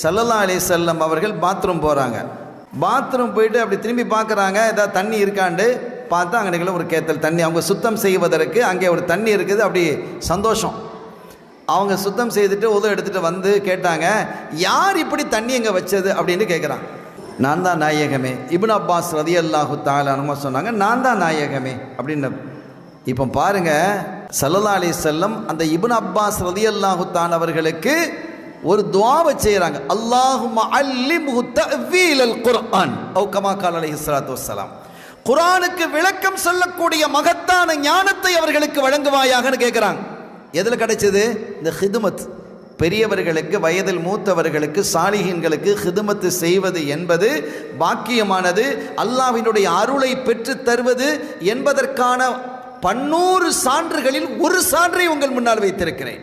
ஸல்லல்லாஹு அலைஹி வஸல்லம் அவர்கள் பாத்ரூம் போகிறாங்க. பாத்ரூம் போயிட்டு அப்படி திரும்பி பார்க்குறாங்க, ஏதாவது தண்ணி இருக்காண்டு பார்த்தா அங்கே ஒரு கேத்தல் தண்ணி. அவங்க சுத்தம் செய்வதற்கு அங்கே ஒரு தண்ணி இருக்குது. அப்படி சந்தோஷம். அவங்க சுத்தம் செய்துட்டு உதவு எடுத்துகிட்டு வந்து கேட்டாங்க, யார் இப்படி தண்ணி எங்கே வச்சது அப்படின்னு கேட்குறான். நான் தான் நாயகமே. இப்னு அப்பாஸ் ரலியல்லாஹு தஆலா அன்ஹு சொன்னாங்க, நான் தான் நாயகமே அப்படின்னு. இப்போ பாருங்க, ஸல்லல்லாஹு அலைஹி வஸல்லம் அந்த இப்னு அப்பாஸ் ரலியல்லாஹு தஆலா அவர்களுக்கு ஒரு துஆவை செய்கிறாங்க. அல்லாஹும்ம அல்லிம்ஹு தஅவீலல் குர்ஆன் அவ் கமா கால அலைஹி ஸலாத்து வஸ்ஸலாம். குர்ஆனுக்கு விளக்கம் சொல்லக்கூடிய மகத்தான ஞானத்தை அவர்களுக்கு வழங்குவாயாகன்னு கேட்குறாங்க. எதில் கிடைச்சது? இந்த ஹிதுமத். பெரியவர்களுக்கு, வயதில் மூத்தவர்களுக்கு, சாலிஹீன்களுக்கு ஹிதுமத்து செய்வது என்பது பாக்கியமானது, அல்லாஹ்வினுடைய அருளை பெற்று தருவது என்பதற்கான 100 சான்றுகளில் ஒரு சான்றை உங்கள் முன்னால் வைத்திருக்கிறேன்.